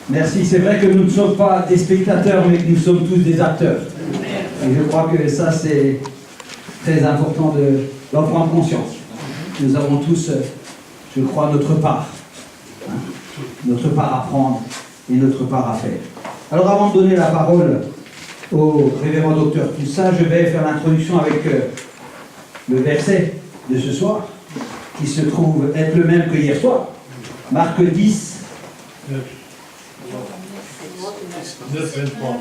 Merci, c'est vrai que nous ne sommes pas des spectateurs, mais que nous sommes tous des acteurs. Et je crois que ça, c'est très important d'en prendre conscience. Nous avons tous, je crois, notre part. Notre part à prendre et notre part à faire. Alors avant de donner la parole au révérend docteur Toussaint, je vais faire l'introduction avec le verset de ce soir, qui se trouve être le même que hier soir. Marc 10. 9, 23.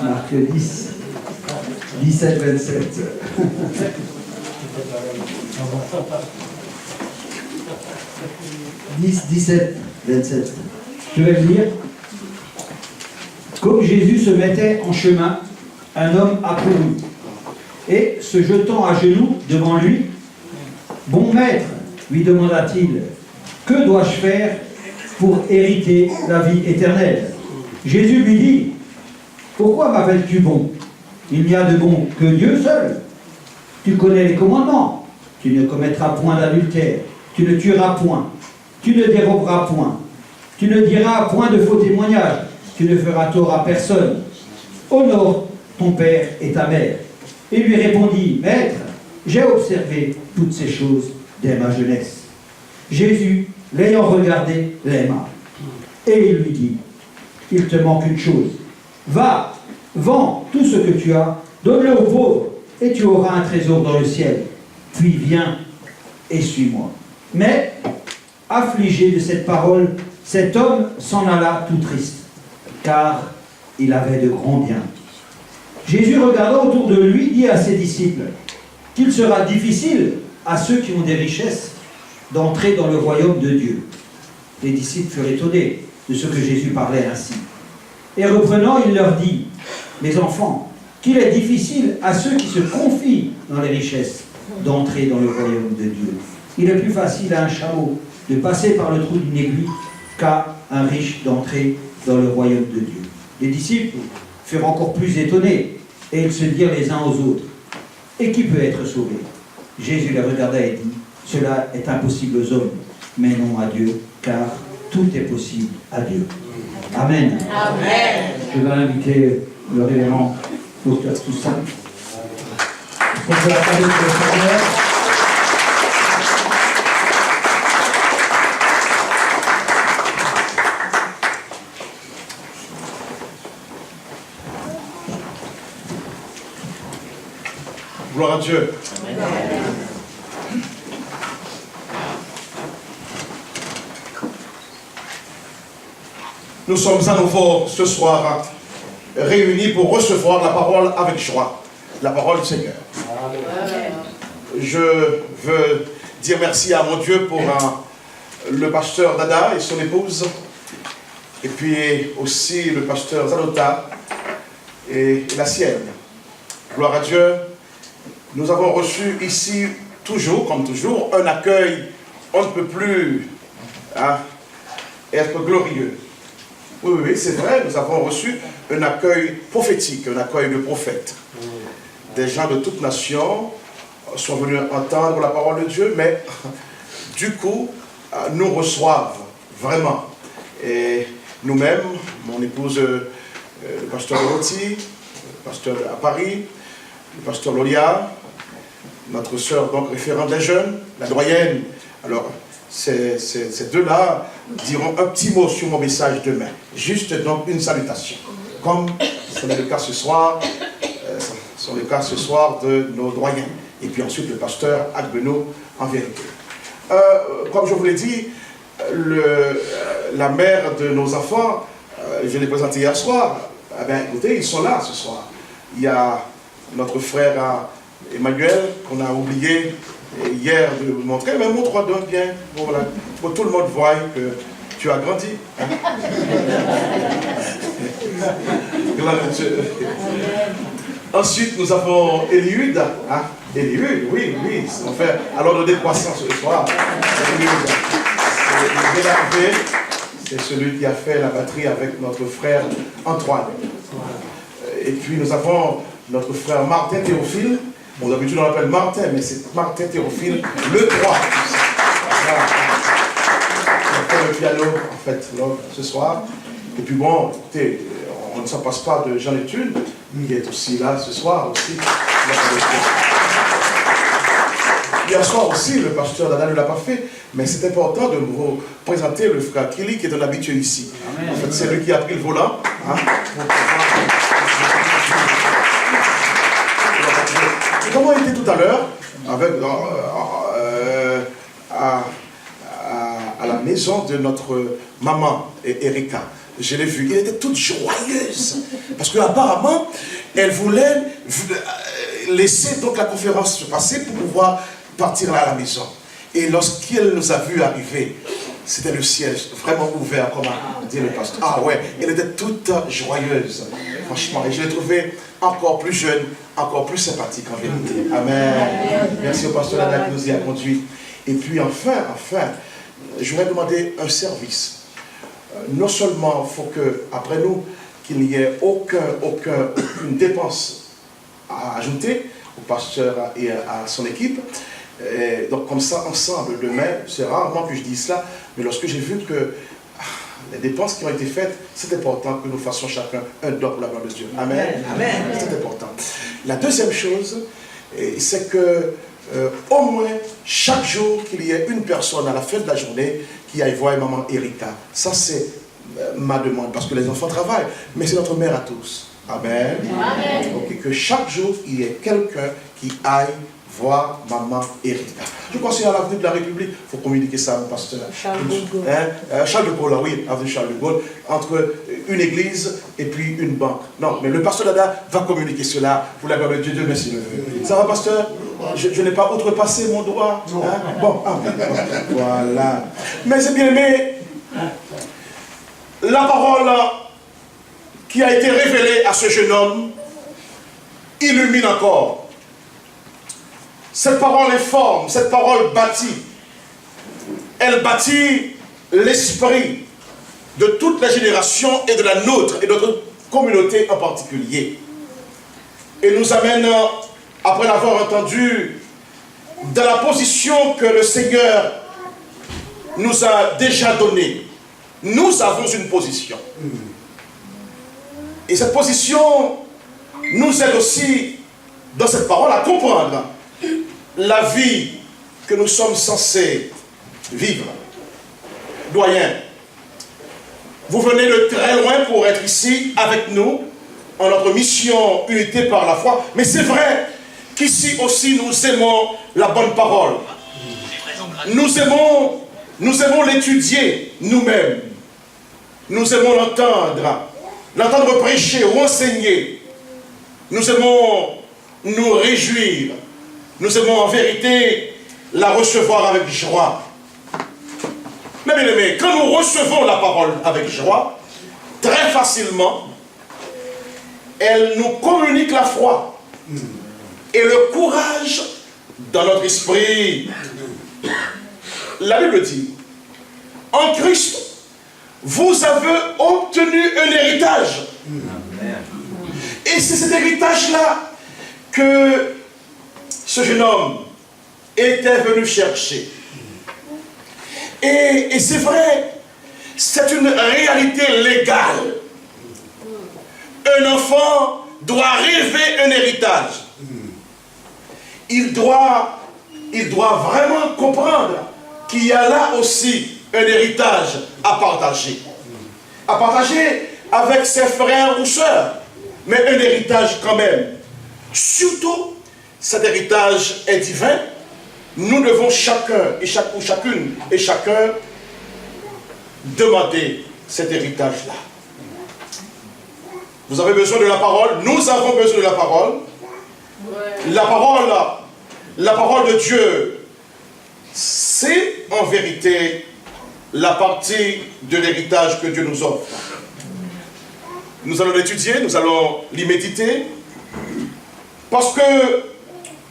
Marc 10, 17, 27. « 10, 17, 27. Je vais le lire. Comme Jésus se mettait en chemin, un homme accourut, et se jetant à genoux devant lui, « Bon maître, lui demanda-t-il, que dois-je faire pour hériter la vie éternelle ?» Jésus lui dit, « Pourquoi m'appelles-tu bon? Il n'y a de bon que Dieu seul. Tu connais les commandements. Tu ne commettras point d'adultère. Tu ne tueras point. Tu ne déroberas point. Tu ne diras point de faux témoignages. Tu ne feras tort à personne. Honore ton père et ta mère. » Et lui répondit, « Maître, j'ai observé toutes ces choses dès ma jeunesse. » Jésus, l'ayant regardé, l'aima. Et il lui dit, « Il te manque une chose. Va, vends tout ce que tu as, donne-le aux pauvres, et tu auras un trésor dans le ciel. Puis viens et suis-moi. » Mais, affligé de cette parole, cet homme s'en alla tout triste, car il avait de grands biens. Jésus, regardant autour de lui, dit à ses disciples qu'il sera difficile à ceux qui ont des richesses d'entrer dans le royaume de Dieu. Les disciples furent étonnés de ce que Jésus parlait ainsi. Et reprenant, il leur dit, « Mes enfants, qu'il est difficile à ceux qui se confient dans les richesses d'entrer dans le royaume de Dieu. Il est plus facile à un chameau de passer par le trou d'une aiguille qu'à un riche d'entrer dans le royaume de Dieu. » Les disciples furent encore plus étonnés, et ils se dirent les uns aux autres, « Et qui peut être sauvé ?» Jésus les regarda et dit, « Cela est impossible aux hommes, mais non à Dieu, car tout est possible à Dieu. » Amen. Amen. Je vais inviter le révérend docteur Toussaint. Pour que la parole soit claire. Gloire à Dieu. Nous sommes à nouveau ce soir réunis pour recevoir la parole avec joie, la parole du Seigneur. Je veux dire merci à mon Dieu pour le pasteur Dada et son épouse, et puis aussi le pasteur Zalota et la sienne. Gloire à Dieu. Nous avons reçu ici, toujours, comme toujours, un accueil, on ne peut plus être glorieux. Oui, c'est vrai, nous avons reçu un accueil prophétique, un accueil de prophètes. Des gens de toute nation sont venus entendre la parole de Dieu, mais du coup, nous reçoivent vraiment. Et nous-mêmes, mon épouse, le pasteur Loti, le pasteur à Paris, le pasteur Lolia, notre sœur, donc référente des jeunes, la doyenne. Alors, ces deux-là diront un petit mot sur mon message demain. Juste donc une salutation. Comme ce n'est le cas ce soir, de nos doyens. Et puis ensuite le pasteur Agbeno en vérité. Comme je vous l'ai dit, la mère de nos enfants, je l'ai présenté hier soir. Eh bien, écoutez, ils sont là ce soir. Il y a notre frère Emmanuel, qu'on a oublié hier de vous montrer, mais montre-toi donc bien, bon, voilà, pour que tout le monde voie que tu as grandi. Hein? Ensuite, nous avons Eliud. Hein? Eliud, oui, on fait alors de décroissance ce soir. C'est celui qui a fait la batterie avec notre frère Antoine. Et puis nous avons notre frère Martin Théophile. Bon, d'habitude on l'appelle Martin, mais c'est Martin Théophile, le 3. le piano, en fait, ce soir. Et puis bon, écoutez, on ne s'en passe pas de Jean Étude, qui est aussi là ce soir aussi. Hier soir aussi, le pasteur Dada ne l'a pas fait, mais c'est important de vous présenter le frère Kili, qui est un habitué ici. Amen. En fait, c'est lui qui a pris le volant. Hein, comme on était tout à l'heure, avec à la maison de notre maman, Erika, je l'ai vue, elle était toute joyeuse, parce qu'apparemment, elle voulait laisser donc la conférence se passer pour pouvoir partir là à la maison. Et lorsqu'elle nous a vus arriver, c'était le ciel vraiment ouvert, comme a dit le pasteur. Ah ouais, elle était toute joyeuse, franchement. Et je l'ai trouvée encore plus jeune, encore plus sympathique en vérité. Amen. Merci au pasteur Dada qui nous y a conduit. Et puis enfin, je voudrais demander un service. Non seulement il faut qu'après nous, qu'il n'y ait aucune dépense à ajouter au pasteur et à son équipe. Et donc comme ça, ensemble, demain, c'est rarement que je dis cela, mais lorsque j'ai vu que les dépenses qui ont été faites, c'est important que nous fassions chacun un don pour la gloire de Dieu. Amen. Amen. C'est important. La deuxième chose, c'est que au moins chaque jour qu'il y ait une personne à la fin de la journée qui aille voir maman Erika. Ça c'est ma demande, parce que les enfants travaillent, mais c'est notre mère à tous. Amen. Amen. Okay, que chaque jour il y ait quelqu'un qui aille voir maman Erika. Je crois que c'est à l'avenue de la République, il faut communiquer ça au pasteur. Charles de Gaulle. Charles de Gaulle, oui, avenue Charles de Gaulle, entre une église et puis une banque. Non, mais le pasteur Dada va communiquer cela pour la gloire de Dieu, Dieu merci. Ça va, pasteur? Je n'ai pas outrepassé mon droit. Hein? Bon, voilà. Mais c'est bien aimé, la parole qui a été révélée à ce jeune homme illumine encore. Cette parole est forme, cette parole bâtit. Elle bâtit l'esprit de toute la génération et de la nôtre et de notre communauté en particulier. Et nous amène, après l'avoir entendu, dans la position que le Seigneur nous a déjà donnée. Nous avons une position. Et cette position nous aide aussi, dans cette parole, à comprendre la vie que nous sommes censés vivre. Doyen, vous venez de très loin pour être ici avec nous, en notre mission unité par la foi, mais c'est vrai qu'ici aussi nous aimons la bonne parole. Nous aimons l'étudier nous-mêmes. Nous aimons l'entendre prêcher ou enseigner. Nous aimons nous réjouir. Nous aimons en vérité la recevoir avec joie. Mais bien aimé, quand nous recevons la parole avec joie, très facilement, elle nous communique la foi et le courage dans notre esprit. La Bible dit, en Christ, vous avez obtenu un héritage. Et c'est cet héritage-là que ce jeune homme était venu chercher. Et c'est vrai, c'est une réalité légale. Un enfant doit rêver un héritage. Il doit vraiment comprendre qu'il y a là aussi un héritage à partager. À partager avec ses frères ou sœurs, mais un héritage quand même. Surtout, cet héritage est divin. Nous devons chacun et chacun demander cet héritage-là. Vous avez besoin de la parole, nous avons besoin de la parole. La parole de Dieu, c'est en vérité la partie de l'héritage que Dieu nous offre. Nous allons l'étudier, nous allons l'y méditer, parce que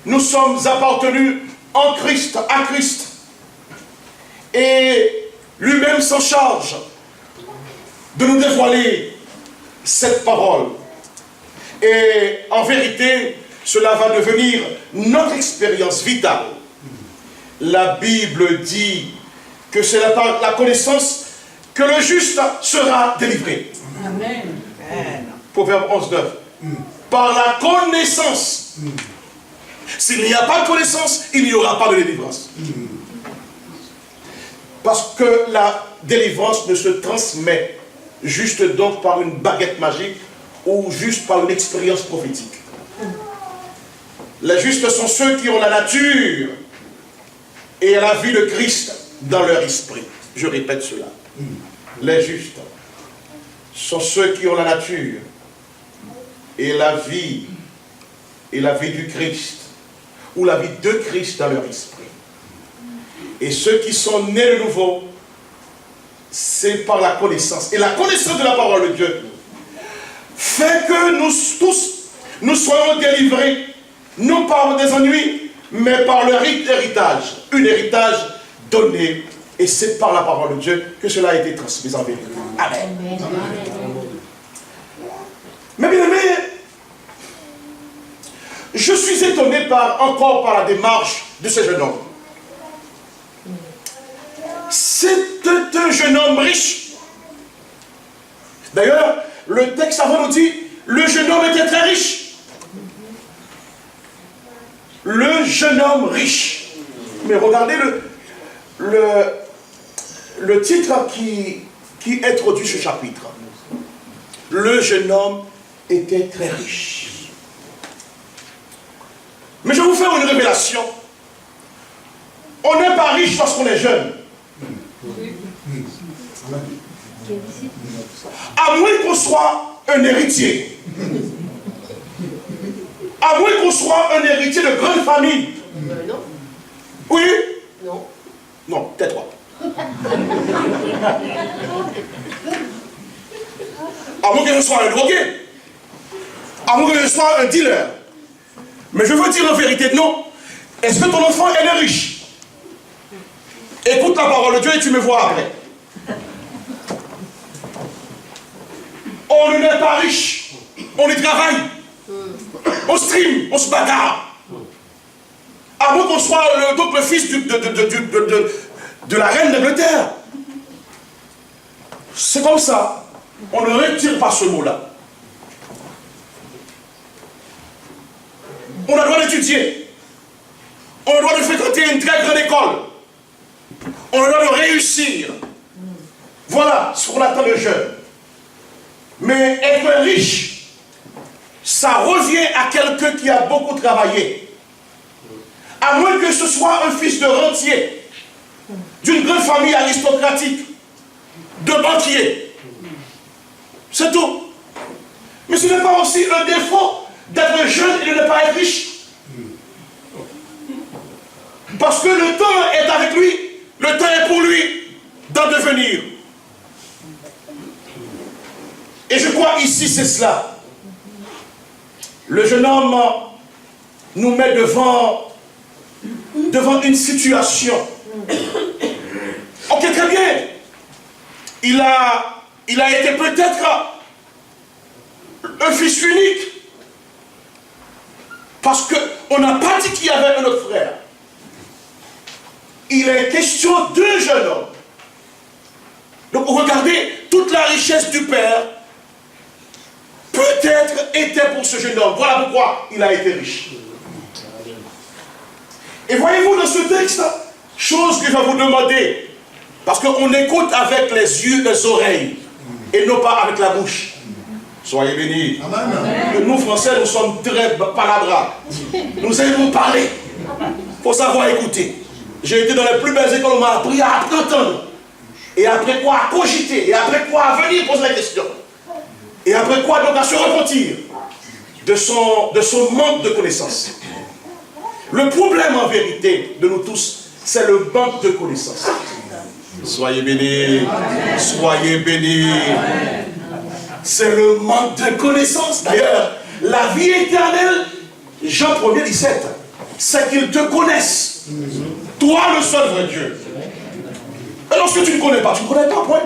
nous sommes appartenus en Christ, à Christ. Et lui-même s'en charge de nous dévoiler cette parole. Et en vérité, cela va devenir notre expérience vitale. La Bible dit que c'est par la connaissance que le juste sera délivré. Amen. Proverbe 11:9. Par la connaissance. S'il n'y a pas de connaissance, il n'y aura pas de délivrance. Parce que la délivrance ne se transmet juste donc par une baguette magique ou juste par une expérience prophétique. Les justes sont ceux qui ont la nature et la vie de Christ dans leur esprit. Je répète cela. Les justes sont ceux qui ont la nature et la vie du Christ, ou la vie de Christ dans leur esprit. Et ceux qui sont nés de nouveau, c'est par la connaissance. Et la connaissance de la parole de Dieu fait que nous tous, nous soyons délivrés, non par des ennuis, mais par leur héritage. Un héritage donné. Et c'est par la parole de Dieu que cela a été transmis en vérité. Amen. Mais bien aimé, je suis étonné encore par la démarche de ce jeune homme. C'était un jeune homme riche. D'ailleurs, le texte avant nous dit, le jeune homme était très riche. Le jeune homme riche. Mais regardez le titre qui introduit ce chapitre. Le jeune homme était très riche. Mais je vais vous faire une révélation. On n'est pas riche lorsqu'on est jeune. À moins qu'on soit un héritier. À moins qu'on soit un héritier de grande famille. Non. Oui? Non. Non, tais-toi. À moins que je sois un drogué. À moins que je sois un dealer. Mais je veux dire en vérité, non. Est-ce que ton enfant, elle est riche? Écoute la parole de Dieu et tu me vois après. On n'est pas riche. On y travaille. On stream, on se bagarre. À moins qu'on soit le fils de la reine d'Angleterre. C'est comme ça. On ne retire pas ce mot-là. On a le droit d'étudier. On a le droit de fréquenter une très grande école. On a le droit de réussir. Voilà ce qu'on attend de jeunes. Mais être riche, ça revient à quelqu'un qui a beaucoup travaillé. À moins que ce soit un fils de rentier, d'une grande famille aristocratique, de banquier. C'est tout. Mais ce n'est pas aussi un défaut d'être jeune et de ne pas être riche. Parce que le temps est avec lui, le temps est pour lui d'en devenir. Et je crois ici c'est cela. Le jeune homme nous met devant une situation. Ok, très bien. Il a été peut-être un fils unique. Parce qu'on n'a pas dit qu'il y avait un autre frère. Il est question d'un jeune homme. Donc regardez, toute la richesse du père peut-être était pour ce jeune homme. Voilà pourquoi il a été riche. Et voyez-vous dans ce texte, chose que je vais vous demander, parce qu'on écoute avec les yeux, les oreilles, et non pas avec la bouche. Soyez bénis. Amen. Nous, Français, nous sommes très palabras. Nous aimons parler. Il faut savoir écouter. J'ai été dans les plus belles écoles, on m'a appris à entendre. Et après quoi, à cogiter. Et après quoi, à venir poser la question. Et après quoi, donc à se repentir de son manque de connaissances. Le problème en vérité de nous tous, c'est le manque de connaissances. Soyez bénis. Soyez bénis. C'est le manque de connaissances. D'ailleurs, la vie éternelle, Jean 1er 17, c'est qu'ils te connaissent. Toi, le seul vrai Dieu. Et lorsque tu ne connais pas, tu ne connais pas, point.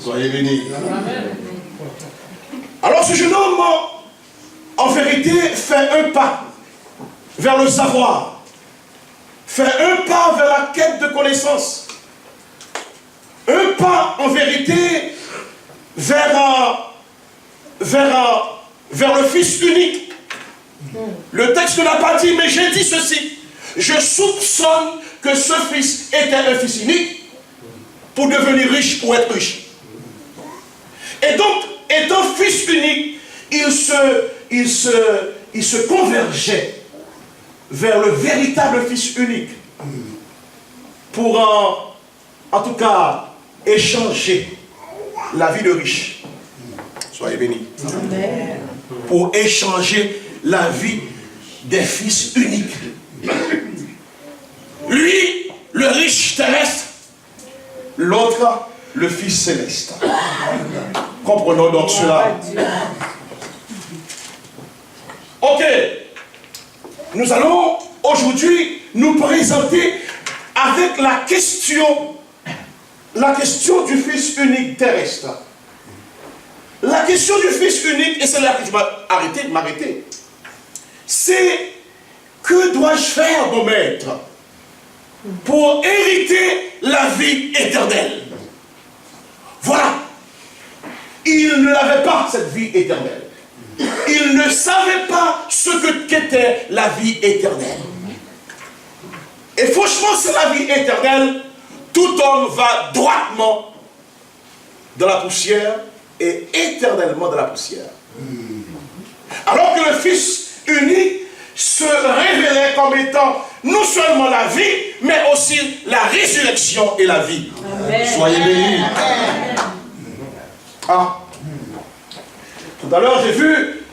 Soyez bénis. Alors ce jeune homme, en vérité, fait un pas vers le savoir. Fait un pas vers la quête de connaissance. un pas en vérité vers le Fils unique. Le texte ne l'a pas dit, mais j'ai dit ceci. Je soupçonne que ce Fils était un Fils unique pour devenir riche, pour être riche. Et donc, étant Fils unique, il se convergeait vers le véritable Fils unique pour en tout cas échanger la vie de riche. Soyez bénis. Amen. Pour échanger la vie des fils uniques. Lui, le riche terrestre, l'autre, le Fils céleste. Comprenons donc cela. Ok. Nous allons aujourd'hui nous présenter avec la question du Fils unique terrestre. La question du Fils unique, et c'est là que je vais m'arrêter, c'est: que dois-je faire, mon maître, pour hériter la vie éternelle? Voilà. Il n'avait pas cette vie éternelle. Il ne savait pas ce qu'était la vie éternelle. Et franchement, c'est la vie éternelle. Tout homme va droitement dans la poussière et éternellement dans la poussière. Alors que le Fils unique se révélait comme étant non seulement la vie, mais aussi la résurrection et la vie. Amen. Soyez bénis. Ah. Tout à l'heure, j'ai vu,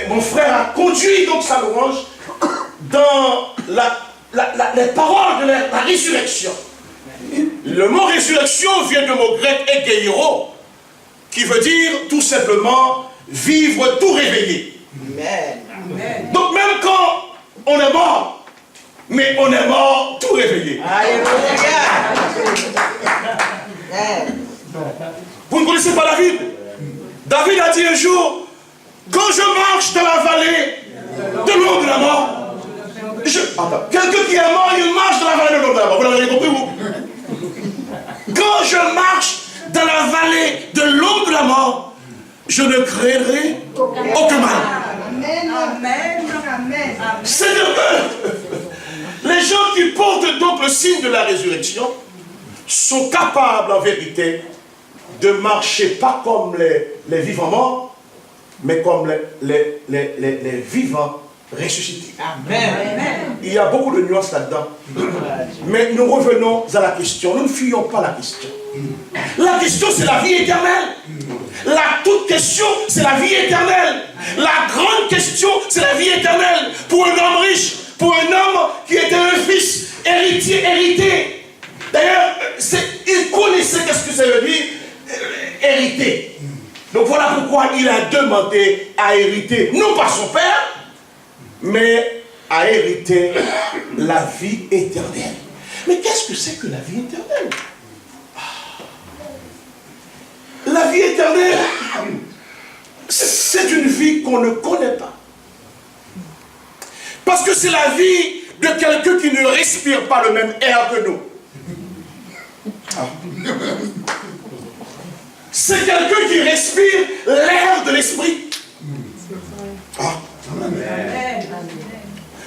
mon frère a conduit donc sa louange dans les paroles de la résurrection. Le mot résurrection vient du mot grec egeiro, qui veut dire tout simplement vivre tout réveillé. Amen. Donc même quand on est mort, mais on est mort tout réveillé. Vous ne connaissez pas David? David a dit un jour: quand je marche dans la vallée de l'ombre de la mort, quelqu'un qui est mort, il marche dans la vallée de l'ombre de la mort. Vous l'avez compris, vous? Quand je marche dans la vallée de l'ombre de la mort, je ne craindrai aucun mal. Amen. C'est-à-dire que les gens qui portent donc le signe de la résurrection sont capables en vérité de marcher pas comme les vivants morts, mais comme les vivants ressuscités. Amen. Il y a beaucoup de nuances là-dedans. Mais nous revenons à la question. Nous ne fuyons pas la question. La question, c'est la vie éternelle. La toute question, c'est la vie éternelle. La grande question, c'est la vie éternelle. Pour un homme riche, pour un homme qui était un fils hérité. D'ailleurs, il connaissait qu'est-ce que ça veut dire hériter. Donc voilà pourquoi il a demandé à hériter, non pas son père, mais à hériter la vie éternelle. Mais qu'est-ce que c'est que la vie éternelle? La vie éternelle, c'est une vie qu'on ne connaît pas. Parce que c'est la vie de quelqu'un qui ne respire pas le même air que nous. C'est quelqu'un qui respire l'air de l'esprit.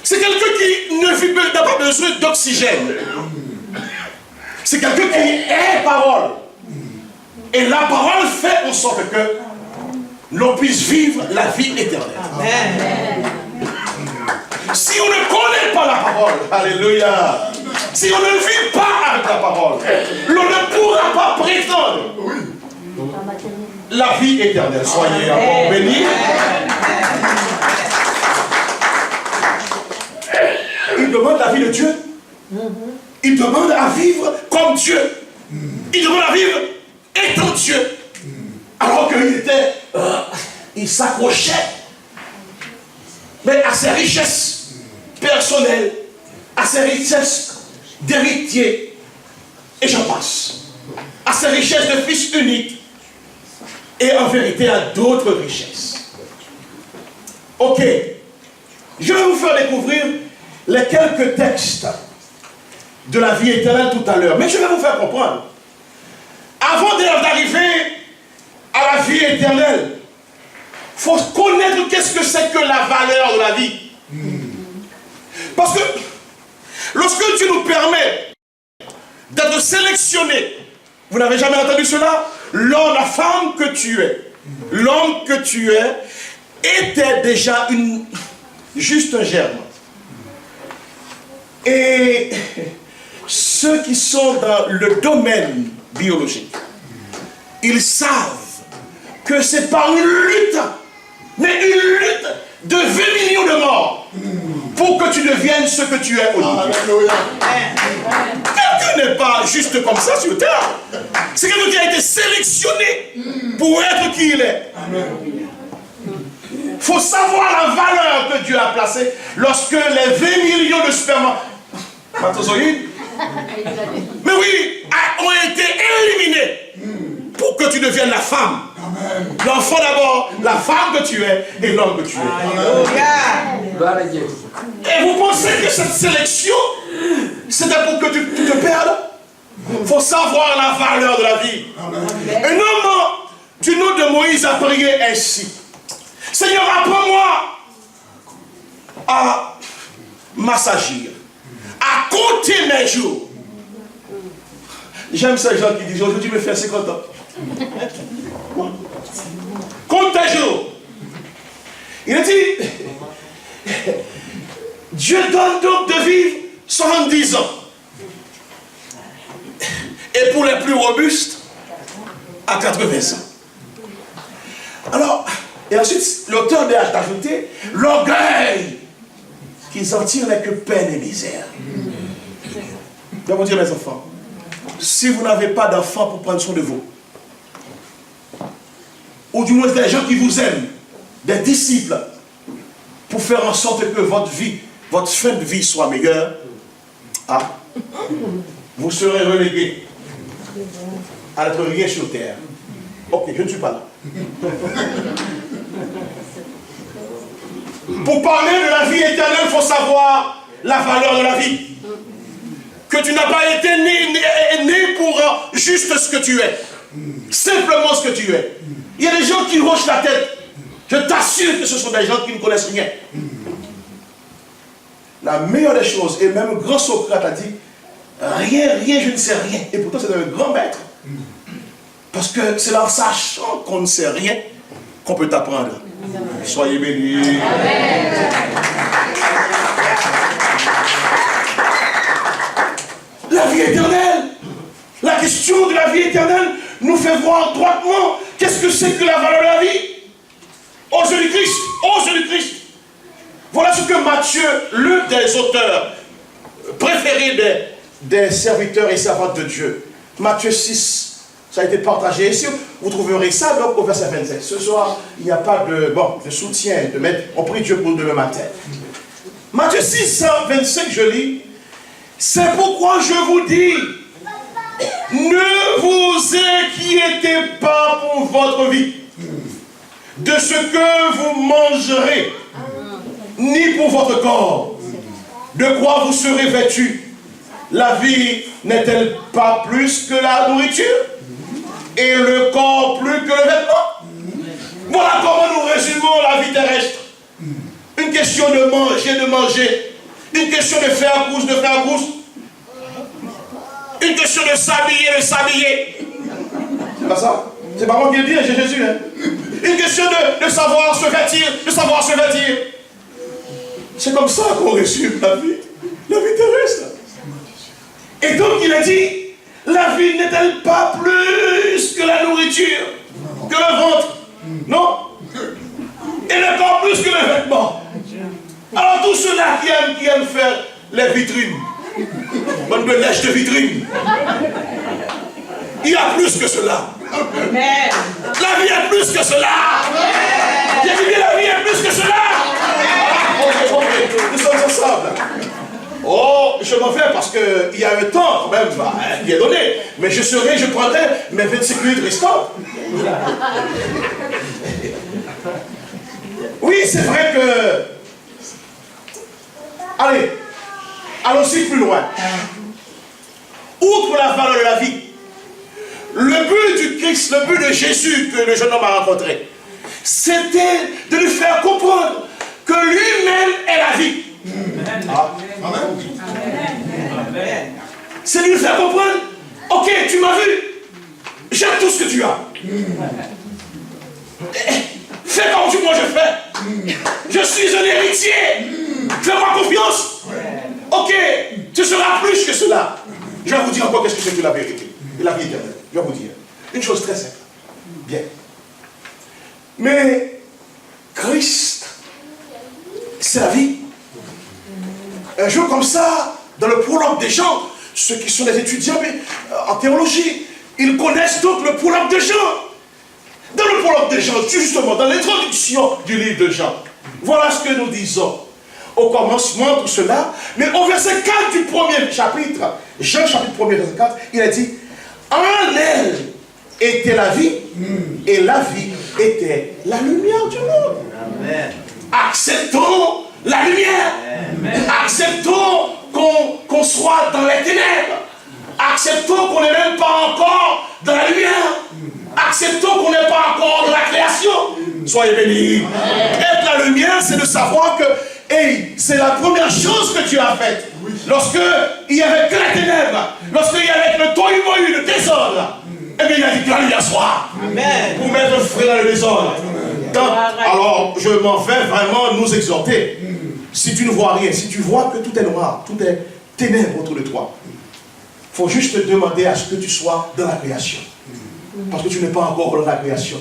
C'est quelqu'un qui n'a pas besoin d'oxygène. C'est quelqu'un qui est parole. Et la parole fait en sorte que l'on puisse vivre la vie éternelle. Amen. Si on ne connaît pas la parole, alléluia, si on ne vit pas avec la parole, l'on ne pourra pas prétendre la vie éternelle. Soyez encore bénis. Il demande la vie de Dieu. Il demande à vivre comme Dieu. Il demande à vivre étant Dieu. Alors il s'accrochait mais à ses richesses personnelles, à ses richesses d'héritier, et j'en passe, à ses richesses de fils unique, et en vérité à d'autres richesses. Ok, je vais vous faire découvrir les quelques textes de la vie éternelle tout à l'heure, mais je vais vous faire comprendre avant d'arriver à la vie éternelle, il faut connaître qu'est-ce que c'est que la valeur de la vie. Parce que lorsque Dieu nous permet d'être sélectionnés, vous n'avez jamais entendu cela? L'homme, la femme que tu es, l'homme que tu es, était déjà juste un germe. Et ceux qui sont dans le domaine biologique, ils savent que c'est par une lutte, mais une lutte de 20 millions de morts pour que tu deviennes ce que tu es aujourd'hui. Quelqu'un n'est pas juste comme ça sur terre. C'est quelqu'un qui a été sélectionné pour être qui il est. Il faut savoir la valeur que Dieu a placée lorsque les 20 millions de spermatozoïdes, mais oui, ont été éliminés pour que tu deviennes la femme. L'enfant d'abord, la femme que tu es et l'homme que tu es. Et vous pensez que cette sélection, c'était pour que tu te perdes? Il faut savoir la valeur de la vie. Un homme du nom de Moïse a prié ainsi: Seigneur, apprends-moi à m'assagir, à compter mes jours. J'aime ces gens qui disent aujourd'hui je me fais 50 ans. Compte tes jours. Il a dit, Dieu donne donc de vivre 70 ans. Et pour les plus robustes, à 80 ans. Alors, et ensuite, l'auteur a ajouté, l'orgueil qu'ils en tirent n'est que peine et misère. Je vais vous dire, mes enfants, si vous n'avez pas d'enfants pour prendre soin de vous, ou du moins des gens qui vous aiment, des disciples, pour faire en sorte que votre vie, votre fin de vie soit meilleure, vous serez relégués à n'être rien sur terre. Ok, je ne suis pas là. Pour parler de la vie éternelle, il faut savoir la valeur de la vie. Que tu n'as pas été né pour juste ce que tu es. Simplement ce que tu es. Il y a des gens qui hochent la tête. Je t'assure que ce sont des gens qui ne connaissent rien. La meilleure des choses, et même grand Socrate a dit, rien, je ne sais rien. Et pourtant c'est un grand maître. Parce que c'est en sachant qu'on ne sait rien qu'on peut t'apprendre. Soyez bénis. La vie éternelle. La question de la vie éternelle nous fait voir droitement qu'est-ce que c'est que la valeur de la vie. Aux yeux du Christ. Aux yeux du Christ. Voilà ce que Matthieu, l'un des auteurs préférés des serviteurs et servantes de Dieu. Matthieu 6. Ça a été partagé ici. Vous trouverez ça donc au verset 27. Ce soir, il n'y a pas de soutien, de mettre. On prie Dieu pour demain matin. Matthieu 6, 25, je lis. C'est pourquoi je vous dis, ne vous inquiétez pas pour votre vie, de ce que vous mangerez, ni pour votre corps, de quoi vous serez vêtus. La vie n'est-elle pas plus que la nourriture? Et le corps plus que le vêtement? Voilà comment nous résumons la vie terrestre. Une question de manger. Une question de faire course, Une question de s'habiller. C'est pas ça? C'est pas moi qui le dis, c'est Jésus. Hein? Une question de savoir se vêtir, C'est comme ça qu'on résume la vie terrestre. Et donc il a dit, la vie n'est-elle pas plus que la nourriture, que le ventre? Non? Et le corps plus que le vêtement. Alors tous ceux-là qui aiment faire les vitrines, bonne de lèche de vitrine, il y a plus que cela. Amen. La vie est plus que cela. J'ai dit la vie est plus que cela. Ok, nous sommes ensemble. Oh, je m'en vais parce qu'il y a un temps, même, qui est donné. Mais je prendrai mes 25 minutes restantes. Oui, c'est vrai que... Allez, allons-y plus loin. Outre la valeur de la vie, Le but du Christ, le but de Jésus que le jeune homme a rencontré, c'était de lui faire comprendre que lui-même est la vie. Amen. C'est de lui faire comprendre, ok, tu m'as vu, j'aime tout ce que tu as. Fais comme moi je fais. Je suis un héritier. Fais-moi confiance. Ok, tu seras plus que cela. Je vais vous dire encore qu'est-ce que c'est que la vérité et la vie éternelle. Je vais vous dire une chose très simple. Bien. Mais Christ, c'est la vie. Un jour comme ça, dans le prologue des gens, ceux qui sont des étudiants en théologie, ils connaissent donc le prologue de Jean. Dans le prologue de Jean, justement, dans l'introduction du livre de Jean, voilà ce que nous disons. Au commencement, tout cela, mais au verset 4 du premier chapitre, Jean chapitre 1er, verset 4, il a dit, en elle était la vie, et la vie était la lumière du monde. Amen. Acceptons la lumière. Amen. Acceptons qu'on soit dans les ténèbres. Acceptons qu'on n'est même pas encore dans la lumière. Acceptons qu'on n'est pas encore dans la création. Soyez bénis. Être la lumière, c'est de savoir que hey, c'est la première chose que tu as faite. Lorsque il y avait que les ténèbres, lorsqu'il y avait le tohu-bohu, le désordre, eh bien il a dit que la lumière soit. Amen. Pour mettre frais dans le désordre. Donc, alors, je m'en vais vraiment nous exhorter. Si tu ne vois rien, si tu vois que tout est noir, tout est ténèbres autour de toi, il faut juste te demander à ce que tu sois dans la création. Parce que tu n'es pas encore dans la création.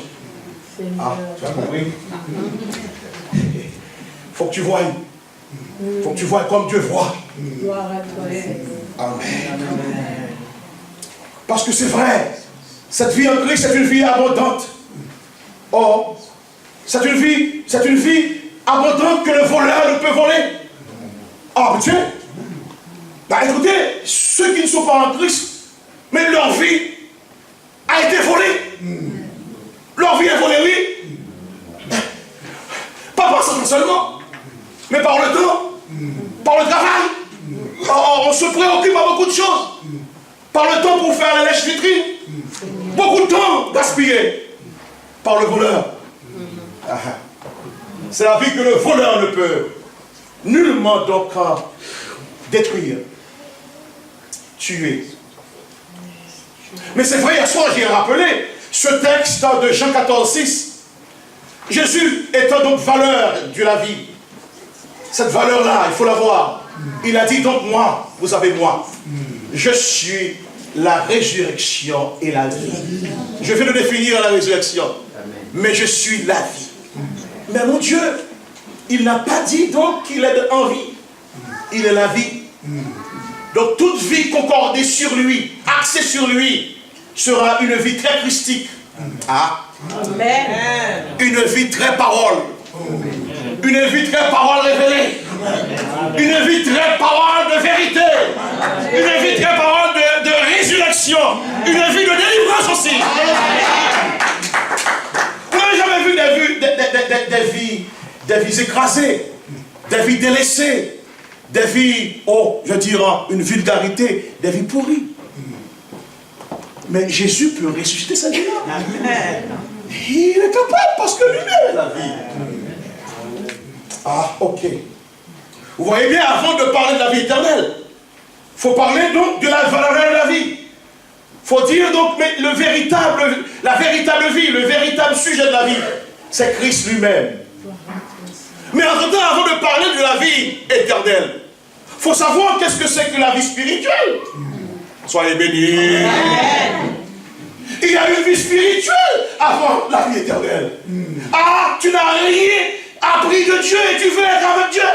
Ah, tu as compris? Il faut que tu voies. Il faut que tu voies comme Dieu voit. Amen. Parce que c'est vrai, cette vie en Christ, c'est une vie abondante. Or, c'est une vie abondante que le voleur ne peut voler. Ah, mais tu sais, bah écoutez, ceux qui ne sont pas en Christ, mais leur vie a été volée. Leur vie est volée, oui. Pas par ça seulement, mais par le temps, par le travail. On se préoccupe à beaucoup de choses. Par le temps pour faire la lèche-vitrine. Beaucoup de temps gaspillé par le voleur. C'est la vie que le voleur ne peut nullement donc détruire, tuer. Mais c'est vrai, hier soir, j'ai rappelé ce texte de Jean 14, 6. Jésus étant donc valeur de la vie. Cette valeur-là, il faut la voir. Il a dit donc moi, vous avez moi. Je suis la résurrection et la vie. Je vais le définir la résurrection. Mais je suis la vie. Mais mon Dieu, il n'a pas dit donc qu'il est en vie. Il est la vie. Donc toute vie concordée sur lui, axée sur lui, sera une vie très christique. Ah. Amen. Une vie très parole. Une vie très parole révélée. Une vie très parole de vérité. Une vie très parole de résurrection. Une vie de délivrance aussi. Vous n'avez jamais vu des vies écrasées, des vies délaissées, des vies, je dirais une vulgarité, des vies pourries. Mais Jésus peut ressusciter cette vie-là. Il est capable parce que lui-même est la vie. Ah, ok. Vous voyez bien, avant de parler de la vie éternelle, il faut parler donc de la valeur de la vie. Il faut dire donc, mais la véritable vie, le véritable sujet de la vie, c'est Christ lui-même. Mais entre-temps, avant de parler de la vie éternelle, il faut savoir qu'est-ce que c'est que la vie spirituelle. Soyez bénis. Il y a une vie spirituelle avant la vie éternelle. Ah, tu n'as rien appris de Dieu et tu veux être avec Dieu.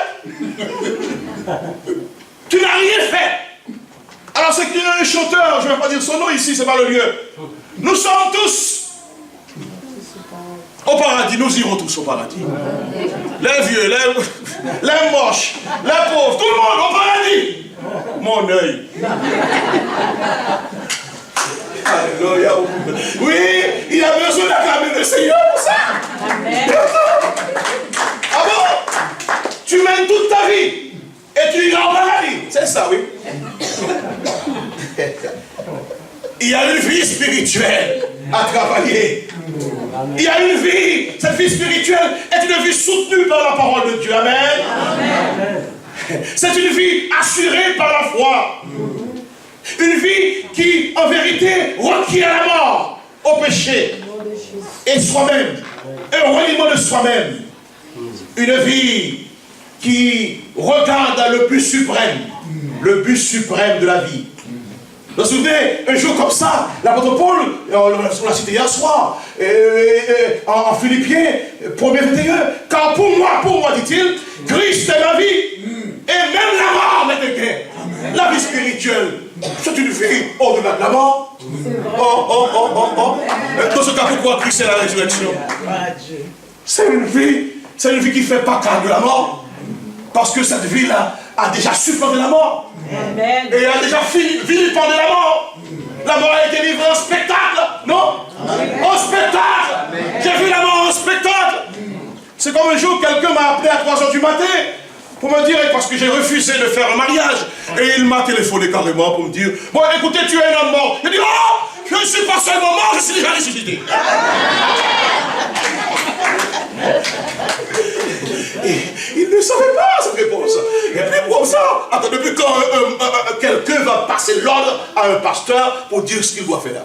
Tu n'as rien fait. Alors c'est qu'il y a un chanteur, je ne vais pas dire son nom ici, ce n'est pas le lieu. Nous sommes tous au paradis, nous irons tous au paradis. Les vieux, les moches, les pauvres, tout le monde au paradis. Mon œil. Alléluia. Oui, il a besoin d'acclamer le Seigneur pour ça. Amen. Ah bon? Tu mènes toute ta vie et tu iras au paradis. C'est ça, oui. il y a une vie spirituelle à travailler. Il y a une vie. Cette vie spirituelle est une vie soutenue par la parole de Dieu. Amen. Amen. C'est une vie assurée par la foi. Une vie qui, en vérité, requiert la mort au péché et soi-même. Un reniement de soi-même. Une vie qui regarde le but suprême de la vie. Vous vous souvenez, un jour comme ça, l'apôtre Paul, on l'a cité hier soir, en Philippiens, 1er 21, car pour moi, dit-il, Christ est ma vie, et même la mort n'est de guerre. La vie spirituelle, c'est une vie au-delà de la mort. Dans ce cas, pourquoi Christ est la résurrection? C'est une vie qui ne fait pas cas de la mort. Parce que cette vie-là a déjà supplanté la mort. Amen. Et a déjà vilipendé la mort. La mort a été livrée en spectacle. Non? En spectacle. J'ai vu la mort en spectacle. C'est comme un jour, quelqu'un m'a appelé à 3h du matin pour me dire, parce que j'ai refusé de faire un mariage. Et il m'a téléphoné carrément pour me dire, bon, écoutez, tu es un homme mort. J'ai dit, oh, je ne suis pas seulement mort, je suis déjà ressuscité. Et il ne savait pas cette réponse. Et puis pour ça, attends, depuis quand quelqu'un va passer l'ordre à un pasteur pour dire ce qu'il doit faire?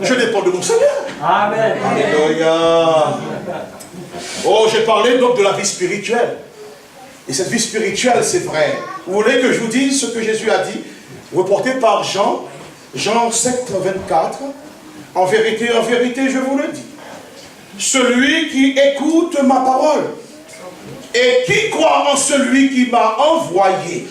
Je dépends de mon Seigneur. Amen. Alléluia. Oh, j'ai parlé donc de la vie spirituelle. Et cette vie spirituelle, c'est vrai. Vous voulez que je vous dise ce que Jésus a dit, reporté par Jean 7, 24. En vérité, je vous le dis. Celui qui écoute ma parole et qui croit en celui qui m'a envoyé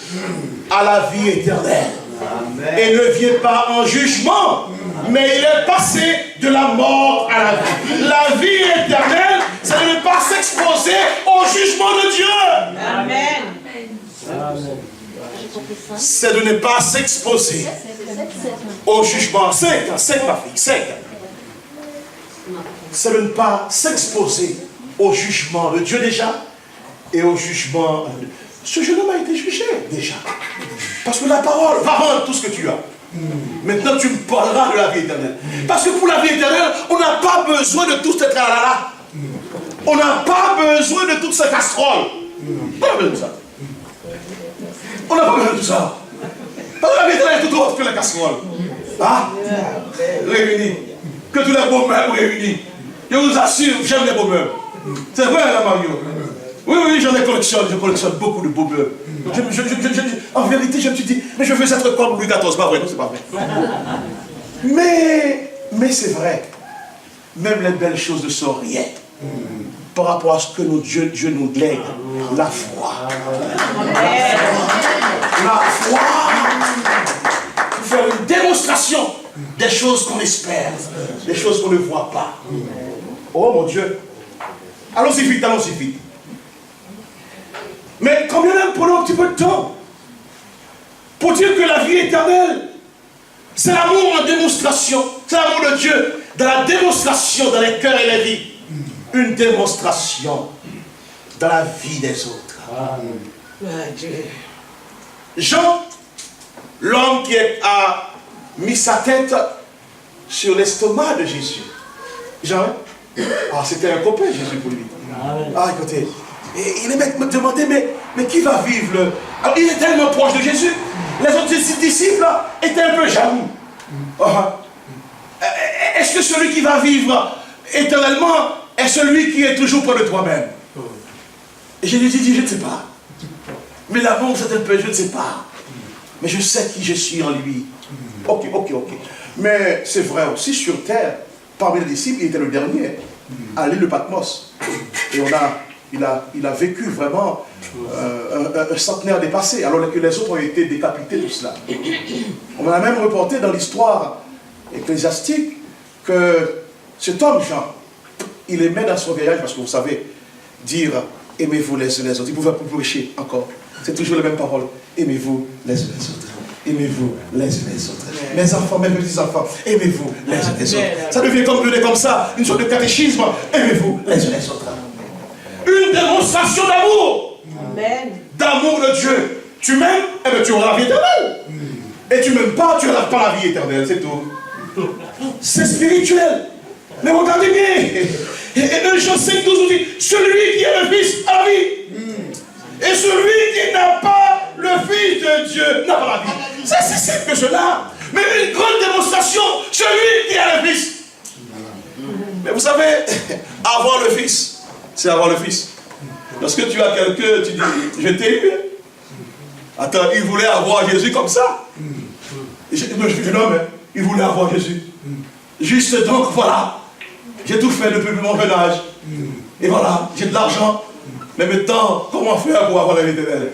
à la vie éternelle. Amen. Et ne vient pas en jugement, mais il est passé de la mort à la vie. La vie éternelle, c'est de ne pas s'exposer au jugement de Dieu. Amen. C'est de ne pas s'exposer au jugement. C'est ma fille, c'est de ne pas s'exposer au jugement de Dieu déjà et au jugement. Ce jeune homme a été jugé déjà. Parce que la parole va rendre tout ce que tu as. Maintenant tu me parleras de la vie éternelle. Parce que pour la vie éternelle, on n'a pas besoin de tout ce tralala. On n'a pas besoin de toutes ces casseroles. On n'a pas besoin de ça. On n'a pas besoin de tout ça. Parce que la vie éternelle est tout autre que la casserole. Ah, réunis. Que tous les beaux meubles réunis. Je vous assure, j'aime les beaux meubles. C'est vrai, là, Mario. Oui, je collectionne beaucoup de beaux meubles. En vérité, je me suis dit, mais je veux être comme Louis XIV. Pas vrai, non, c'est pas vrai. Mais c'est vrai. Même les belles choses ne sont rien par rapport à ce que Dieu nous lègue. La foi. La foi. Faire une démonstration des choses qu'on espère, des choses qu'on ne voit pas. Oh mon Dieu. Allons-y vite. Mais quand même, prenons un petit peu de temps pour dire que la vie éternelle, c'est l'amour en démonstration. C'est l'amour de Dieu dans la démonstration dans les cœurs et les vies. Une démonstration dans la vie des autres. Jean, l'homme qui a mis sa tête sur l'estomac de Jésus. Jean, c'était un copain Jésus pour lui. Ah, écoutez, et il me demandait, mais qui va vivre Alors, il est tellement proche de Jésus. Les autres disciples étaient un peu jaloux. Est-ce que celui qui va vivre éternellement est celui qui est toujours près de toi-même? Et je lui ai dit, je ne sais pas. Mais l'amour, c'est un peu, je ne sais pas. Mais je sais qui je suis en lui. Ok. Mais c'est vrai aussi, sur terre, parmi les disciples, il était le dernier à l'île de Patmos. Et il a vécu vraiment un centenaire dépassé, alors que les autres ont été décapités de cela. On a même reporté dans l'histoire ecclésiastique que cet homme, Jean, il aimait dans son voyage, parce que vous savez, dire aimez-vous les uns les autres. Il pouvait prêcher encore. C'est toujours les mêmes paroles. Aimez-vous les uns les autres. Aimez-vous les uns les autres. Mes enfants, mes petits enfants, aimez-vous les uns les autres. Ça devient comme ça, une sorte de catéchisme. Aimez-vous les uns les autres. Une démonstration d'amour. D'amour de Dieu. Tu m'aimes, eh bien tu auras la vie éternelle. Et tu m'aimes pas, tu n'auras pas la vie éternelle, c'est tout. C'est spirituel. Mais regardez bien. Et 1 Jean 5, 12 nous dit, celui qui a le Fils a la vie. Et celui qui n'a pas le Fils de Dieu n'a pas la vie. C'est simple que cela. Mais une grande démonstration, celui qui a le Fils. Mais vous savez, avoir le Fils, c'est avoir le Fils. Lorsque tu as quelqu'un, tu dis, je t'ai eu. Attends, il voulait avoir Jésus comme ça. Non, mais il voulait avoir Jésus. Juste donc, voilà. J'ai tout fait depuis mon jeune âge. Et voilà, j'ai de l'argent. Mais maintenant, comment faire pour avoir la vie éternelle?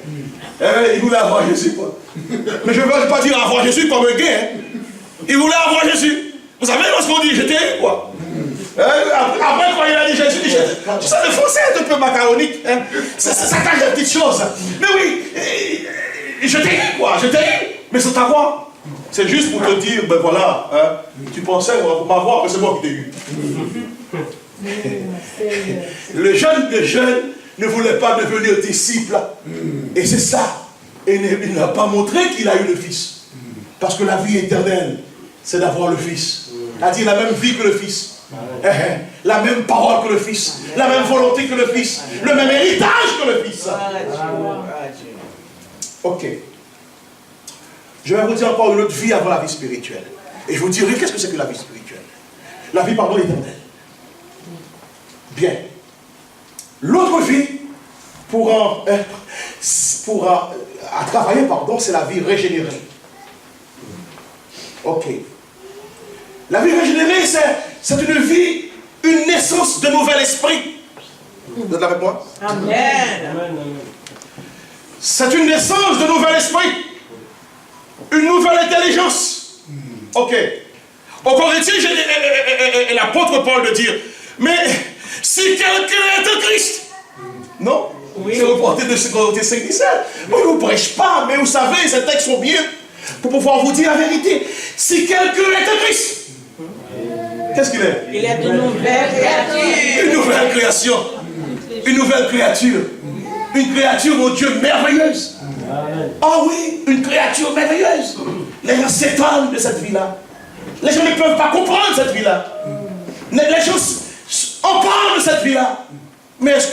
Il voulait avoir Jésus, quoi. Mais je ne veux pas dire avoir Jésus comme un gay. Hein. Il voulait avoir Jésus. Vous savez, lorsqu'on dit j'étais eu, quoi. Après, quand il a dit Jésus, tu sais, le français est un peu macaronique. Hein. Ça cache des petites choses. Mais oui, je t'ai eu, quoi. Je t'ai eu. Mais c'est ta voix. C'est juste pour te dire, ben voilà, hein, tu pensais m'avoir, mais c'est moi qui t'ai eu. Le jeune ne voulait pas devenir disciple. Et c'est ça. Et il n'a pas montré qu'il a eu le Fils. Parce que la vie éternelle, c'est d'avoir le Fils. C'est-à-dire la même vie que le Fils. La même parole que le Fils. La même volonté que le Fils. Le même héritage que le Fils. Ok. Je vais vous dire encore une autre vie avant la vie spirituelle. Et je vous dirai qu'est-ce que c'est que la vie spirituelle. La vie, pardon, éternelle. Bien. L'autre vie, à travailler, pardon, c'est la vie régénérée. Ok. La vie régénérée, c'est une vie, une naissance de nouvel esprit. Vous êtes là avec moi? Amen. C'est une naissance de nouvel esprit. Une nouvelle intelligence. Ok. Au Corinthiens, et l'apôtre Paul de dire, mais si quelqu'un est un Christ, non? Oui. C'est reporté de Corinthiens 5, 17. Moi, je ne vous prêche pas, mais vous savez, ces textes sont bien pour pouvoir vous dire la vérité. Si quelqu'un est un Christ, qu'est-ce qu'il est? Il est une nouvelle créature. Une nouvelle création. Une nouvelle créature. Une créature, mon Dieu, merveilleuse. Oh oui, une créature merveilleuse. Les gens s'étonnent de cette vie-là. Les gens ne peuvent pas comprendre cette vie-là. Les gens en parlent de cette vie-là. Mais est-ce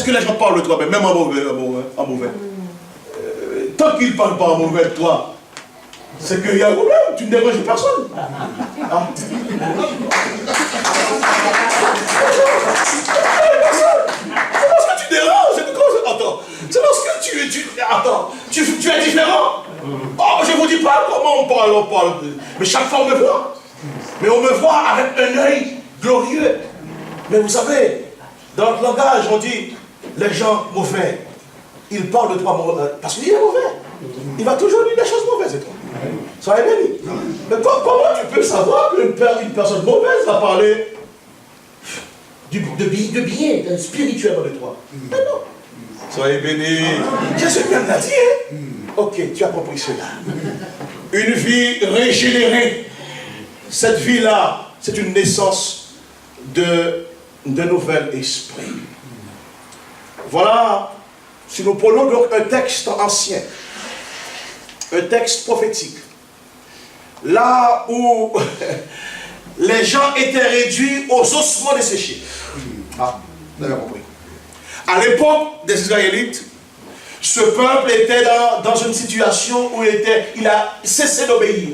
que les gens parlent de toi, même en mauvais, tant qu'ils ne parlent pas en mauvais de toi, c'est qu'il y a un problème, tu ne déranges personne. Ah. C'est parce que tu déranges. Attends, c'est parce que tu es différent. Oh, je ne vous dis pas comment on parle. Mais chaque fois on me voit. Mais on me voit avec un œil glorieux. Mais vous savez, dans notre langage, on dit, les gens mauvais, ils parlent de toi parce qu'il est mauvais. Il va toujours dire des choses mauvaises de toi. Soyez bénis. Mais comment tu peux savoir qu'une personne mauvaise va parler de bien, spirituellement de toi? Mais non. Soyez bénis. Jésus bien l'a dit, hein? Ok, tu as compris cela. Une vie régénérée. Cette vie-là, c'est une naissance de nouvel esprit. Voilà, si nous prenons donc un texte ancien, un texte prophétique, là où les gens étaient réduits aux ossements desséchés. Ah, vous avez compris. À l'époque des Israélites, ce peuple était dans une situation où il a cessé d'obéir.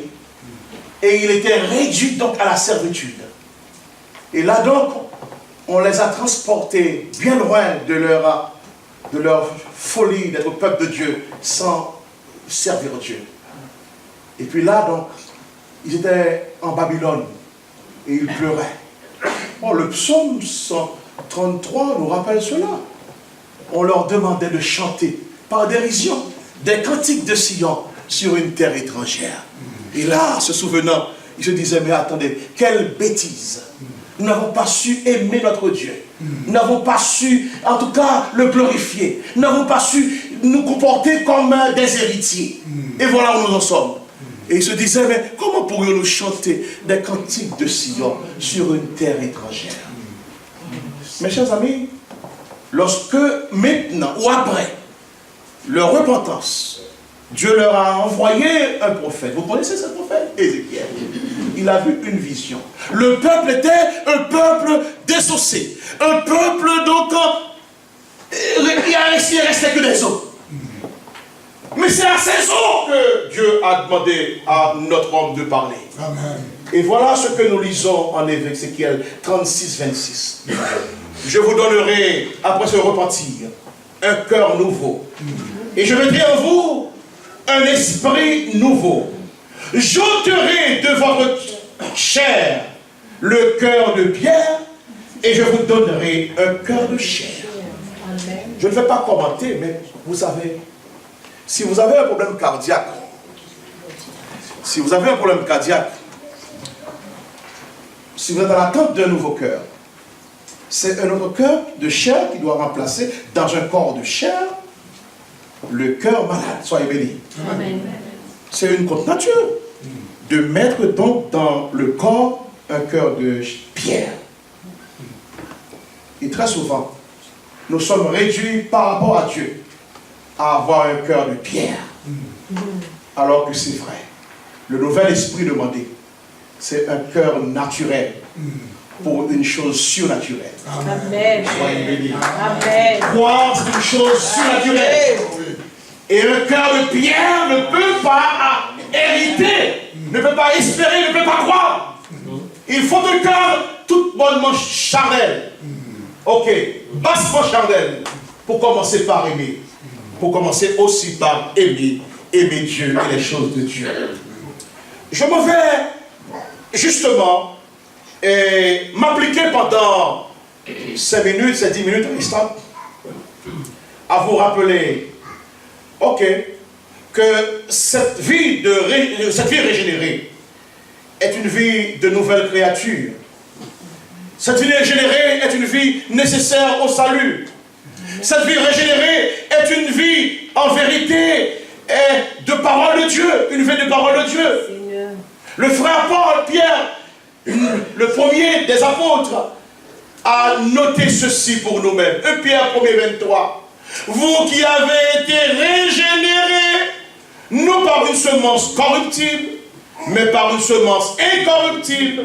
Et il était réduit donc à la servitude. Et là donc, on les a transportés bien loin de leur folie d'être peuple de Dieu sans servir Dieu. Et puis là donc, ils étaient en Babylone et ils pleuraient. Oh, le psaume 133 nous rappelle cela. On leur demandait de chanter par dérision des cantiques de Sion sur une terre étrangère. Et là, se souvenant, ils se disaient, mais attendez, quelle bêtise! Nous n'avons pas su aimer notre Dieu. Nous n'avons pas su, en tout cas, le glorifier. Nous n'avons pas su nous comporter comme des héritiers. Et voilà où nous en sommes. Et ils se disaient, mais comment pourrions-nous chanter des cantiques de Sion sur une terre étrangère? Mes chers amis, lorsque maintenant ou après leur repentance, Dieu leur a envoyé un prophète. Vous connaissez ce prophète? Ézéchiel. il a vu une vision. Le peuple était un peuple désossé. Un peuple donc, il ne restait que des os. Mais c'est à ces os que Dieu a demandé à notre homme de parler. Amen. Et voilà ce que nous lisons en Ézéchiel 36, 26. Je vous donnerai, après ce repentir, un cœur nouveau. Et je mettrai en vous un esprit nouveau. J'ôterai de votre chair le cœur de pierre et je vous donnerai un cœur de chair. Je ne vais pas commenter, mais vous savez, si vous avez un problème cardiaque, si vous êtes en attente d'un nouveau cœur, c'est un autre cœur de chair qui doit remplacer dans un corps de chair le cœur malade. Soyez bénis. C'est une contre-nature de mettre donc dans le corps un cœur de pierre. Et très souvent, nous sommes réduits par rapport à Dieu à avoir un cœur de pierre. Alors que c'est vrai. Le nouvel esprit demandé, c'est un cœur naturel pour une chose surnaturelle. Amen. Soyez bénis. Amen. Croire, c'est une chose surnaturelle. Et un cœur de pierre ne peut pas hériter, ne peut pas espérer, ne peut pas croire. Il faut un cœur tout bonnement charnel. Ok, bassement charnel, pour commencer par aimer. Pour commencer aussi par aimer Dieu et les choses de Dieu. Je me vais justement m'appliquer pendant 5 minutes, ces 10 minutes restantes à vous rappeler, ok, que cette vie régénérée est une vie de nouvelle créature. Cette vie régénérée est une vie nécessaire au salut. Cette vie régénérée est une vie en vérité de parole de Dieu, une vie de parole de Dieu. Seigneur. Le frère Paul, Pierre, le premier des apôtres, a noté ceci pour nous-mêmes. 1 Pierre 1er 23. Vous qui avez été régénérés, non par une semence corruptible, mais par une semence incorruptible,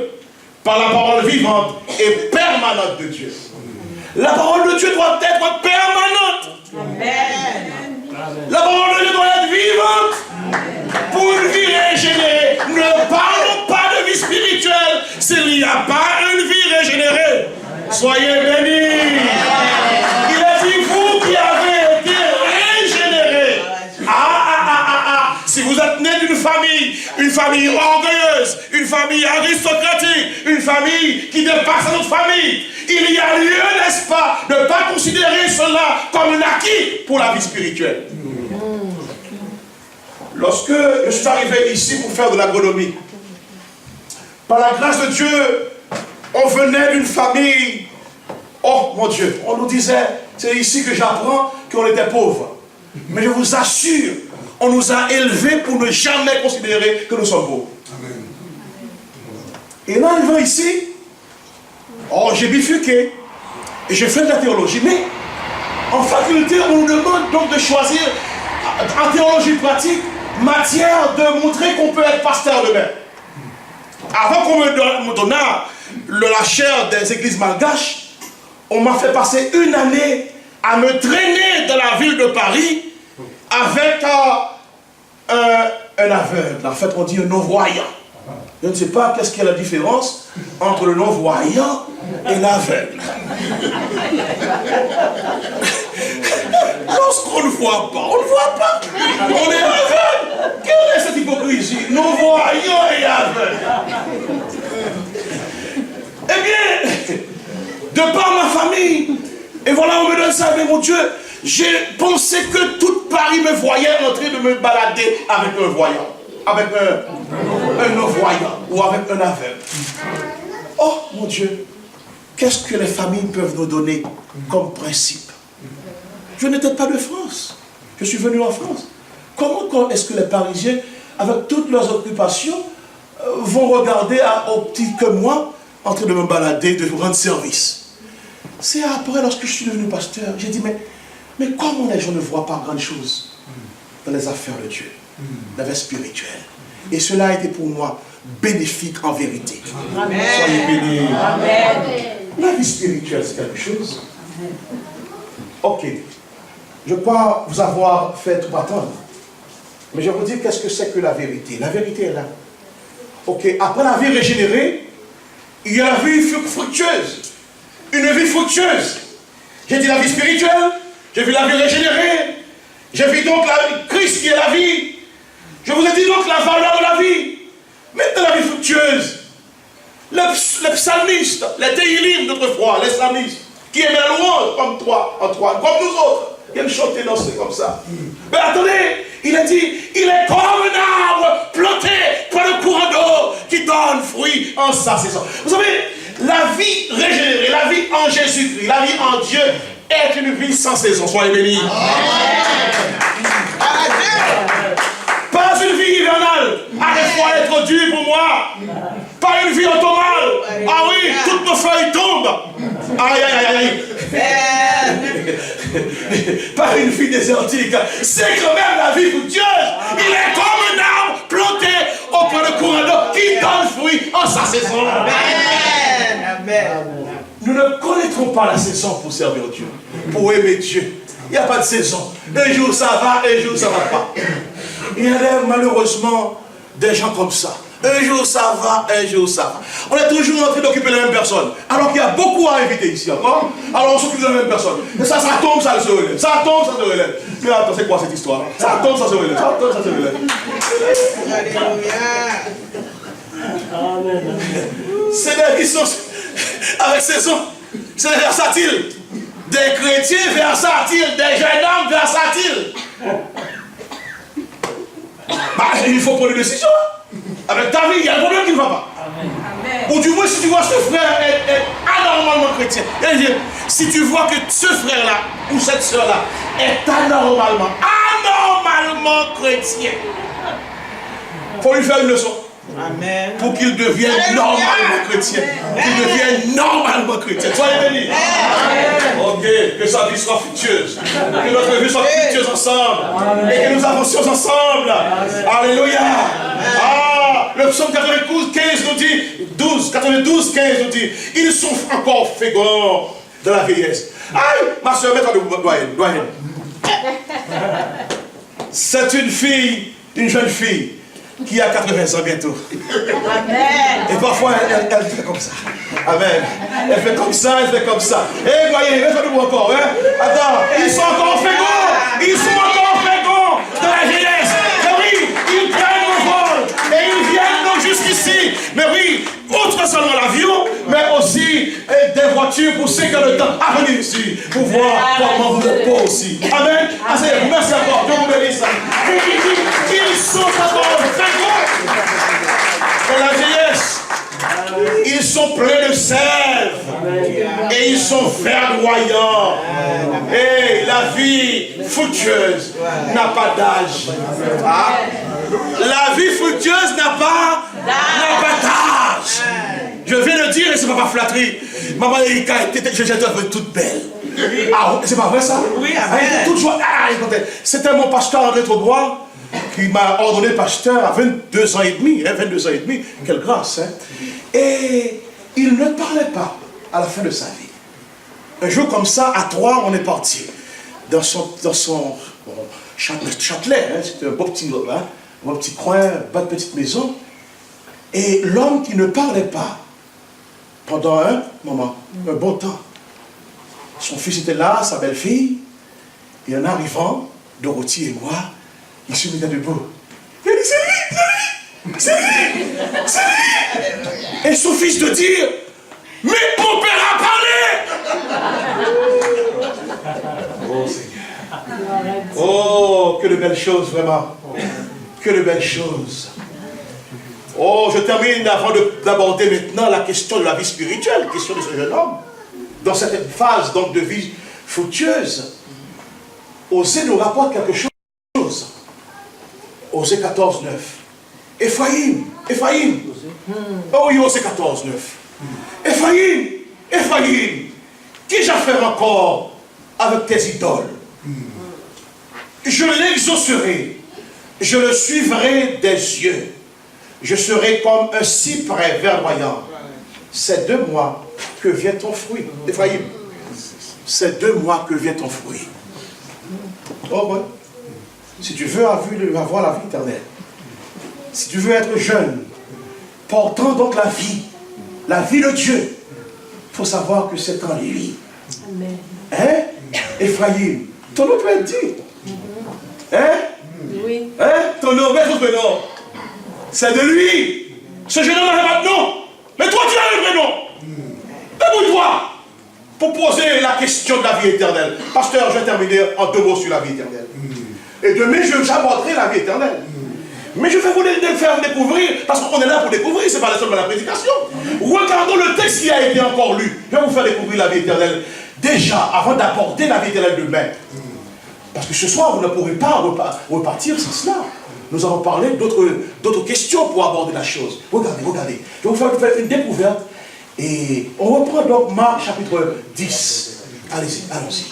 par la parole vivante et permanente de Dieu. La parole de Dieu doit être permanente. Amen. La parole de Dieu doit être vivante. Pour une vie régénérée. Ne parlons pas de vie spirituelle s'il n'y a pas une vie régénérée. Soyez bénis. Il a dit, vous qui avez été régénérés. Si vous êtes né d'une famille orgueilleuse, une famille aristocratique, une famille qui dépasse notre famille, il y a lieu, n'est-ce pas, de ne pas considérer cela comme un acquis pour la vie spirituelle. Lorsque je suis arrivé ici pour faire de l'agronomie, par la grâce de Dieu, on venait d'une famille, oh mon Dieu, on nous disait, c'est ici que j'apprends qu'on était pauvres. Mais je vous assure, on nous a élevés pour ne jamais considérer que nous sommes pauvres. Amen. Et là, arrivant ici, oh, j'ai bifurqué et j'ai fait de la théologie. Mais en faculté, on nous demande donc de choisir, en théologie pratique, matière de montrer qu'on peut être pasteur demain. Avant qu'on me donnât la chair des églises malgaches, on m'a fait passer une année à me traîner dans la ville de Paris avec un aveugle. En fait, on dit un non-voyant. Je ne sais pas qu'est-ce qu'il y a la différence entre le non-voyant et l'aveugle. Lorsqu'on ne voit pas, on ne voit pas. On est aveugle. Quelle est cette hypocrisie? Non-voyant et aveugle. Eh bien, de par ma famille, et voilà, on me donne ça, mais mon Dieu, j'ai pensé que toute Paris me voyait en train de me balader avec un voyant, avec un non-voyant ou avec un aveugle. Oh mon Dieu, qu'est-ce que les familles peuvent nous donner comme principe? Je n'étais pas de France, je suis venu en France. Comment est-ce que les Parisiens, avec toutes leurs occupations, vont regarder au petit que moi, en train de me balader, de rendre service? C'est après, lorsque je suis devenu pasteur, j'ai dit, mais comment les gens ne voient pas grande chose dans les affaires de Dieu, la vie spirituelle? Et cela a été pour moi bénéfique en vérité. Amen. Soyez bénis. Amen. La vie spirituelle, c'est quelque chose. Ok. Je crois vous avoir fait tout attendre. Mais je vais vous dire qu'est-ce que c'est que la vérité. La vérité est là. Ok. Après la vie régénérée, il y a la vie fructueuse. Une vie fructueuse. J'ai dit la vie spirituelle. J'ai vu la vie régénérée. J'ai vu donc Christ qui est la vie. Je vous ai dit donc la valeur de la vie. Maintenant la vie fructueuse. Les psalmistes, les Tehillim d'autrefois, les psalmistes, qui aimaient la louange comme toi, comme nous autres. Ils aiment chanter, danser comme ça. Mais attendez, il a dit, il est comme un arbre planté par le courant d'eau qui donne fruit en sa saison. Vous savez, la vie régénérée, la vie en Jésus-Christ, la vie en Dieu est une vie sans saison. Soyez bénis. Pas une vie hivernale. Ah, des fois, elle est trop dure pour moi. Pas une vie automnale. Ah oui, toutes nos feuilles tombent. Aïe, aïe, aïe, aïe. Pas une vie désertique. C'est quand même la vie fructueuse. Il est comme un arbre planté auprès de courant d'eau qui donne fruit en sa saison. Nous ne connaîtrons pas la saison pour servir Dieu, pour aimer Dieu. Il n'y a pas de saison. Un jour ça va, un jour ça ne va pas. Il y a malheureusement des gens comme ça. Un jour ça va, un jour ça va. On est toujours en train d'occuper la même personne. Alors qu'il y a beaucoup à inviter ici encore. Alors on s'occupe de la même personne. Mais ça tombe, ça se relève. Ça tombe, ça se relève. Mais attends, c'est quoi cette histoire? Ça tombe, ça se relève. Ça tombe, ça se relève. C'est des qui sont avec saison. C'est versatile. Des chrétiens versatiles, des jeunes hommes versatiles. Bah, il faut prendre une décision. Avec ta vie, il y a un problème qui ne va pas. Amen. Ou du moins, si tu vois ce frère est anormalement chrétien, si tu vois que ce frère-là ou cette soeur-là est anormalement chrétien, il faut lui faire une leçon. Amen. Pour qu'il devienne normalement chrétien. Qu'il devienne normalement chrétien. Soyez bénis. Ok, que sa vie soit fructueuse. Que notre vie soit fructueuse ensemble. Amen. Et que nous avancions ensemble. Amen. Alléluia. Ah, le psaume 92, 15 nous dit, 92, 15 nous dit, ils sont encore féconds de la vieillesse. Aïe, ma soeur, mets-toi debout, doyenne. C'est une fille, une jeune fille, qui a 80 ans bientôt. Amen. Et parfois, elle fait comme ça. Amen. Elle fait comme ça, elle fait comme ça. Eh, voyez, mets-toi debout encore. Hein? Attends, ils sont encore féconds. Ils sont encore féconds de la vieillesse. Mais oui, ils prennent le vol. Et ils viennent donc jusqu'ici. Mais oui, outre seulement l'avion, mais aussi des voitures pour séquer le temps à venir ici. Pour voir comment vous êtes beaux aussi. Amen. Asseyez-vous, merci encore. Dieu vous bénisse. Ils sont encore féconds de la vieillesse. Ils sont pleins de sève. Et ils sont verdoyants. Et la vie fructueuse n'a pas d'âge. Ah. La vie fructueuse n'a pas d'âge. Je viens de dire, et c'est pas flatterie. Maman Erika, je t'ai toute belle. Ah, c'est pas vrai ça? Oui, c'était mon pasteur André Traubois qui m'a ordonné pasteur à 22 ans et demi. 22 ans et demi, quelle grâce. Hein? Et il ne parlait pas à la fin de sa vie. Un jour comme ça, à Troyes, on est parti. Dans son Châtelet, hein, c'était un beau petit coin, une bonne petite maison. Et l'homme qui ne parlait pas pendant un moment, un bon temps. Son fils était là, sa belle-fille. Et en arrivant, Dorothy et moi, il se mettait debout. Il a dit, c'est lui. Et son fils de dire, mais mon père a parlé. Oh Seigneur. Oh, que de belles choses, vraiment. Que de belles choses. Oh, je termine avant d'aborder maintenant la question de la vie spirituelle, la question de ce jeune homme. Dans cette phase donc de vie fructueuse, Osée nous rapporte quelque chose. Osée 14, 9. Ephraïm. Oh oui, Osée 14, 9. Ephraïm, qui j'affaire encore avec tes idoles? Je l'exaucerai, je le suivrai des yeux. je serai comme un cyprès verdoyant. C'est de moi que vient ton fruit. Ephraïm, c'est de moi que vient ton fruit. Oh ouais. Si tu veux avoir la vie éternelle, si tu veux être jeune, portant donc la vie de Dieu, il faut savoir que c'est en lui. Amen. Hein? Ephraïm, ton nom peut être dit. Hein? Oui. Hein? Ton nom, mais ton prénom. C'est de lui. Ce jeune homme n'avait pas de nom. Mais toi, tu as le prénom. Débrouille-toi pour poser la question de la vie éternelle. Pasteur, je vais terminer en 2 mots sur la vie éternelle. Et demain, j'aborderai la vie éternelle. Mais je vais vous le faire découvrir, parce qu'on est là pour découvrir, ce n'est pas seulement la prédication. Regardons le texte qui a été encore lu. Je vais vous faire découvrir la vie éternelle. Déjà, avant d'aborder la vie éternelle demain. Parce que ce soir, vous ne pourrez pas repartir sans cela. Nous allons parler d'autres questions pour aborder la chose. Regardez. Je vais vous faire une découverte. Et on reprend donc Marc chapitre 10. Allons-y.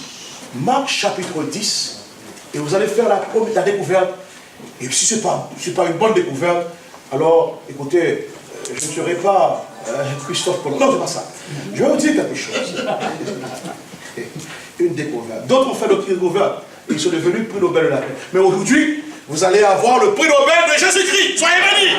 Marc chapitre 10. Et vous allez faire la découverte. Et si ce n'est pas une bonne découverte, alors, écoutez, je ne serai pas Christophe Colomb. Non, c'est pas ça. Je vais vous dire quelque chose. Une découverte. D'autres ont fait d'autres découvertes. Ils sont devenus prix Nobel de la paix. Mais aujourd'hui, vous allez avoir le prix Nobel de Jésus-Christ. Soyez bénis.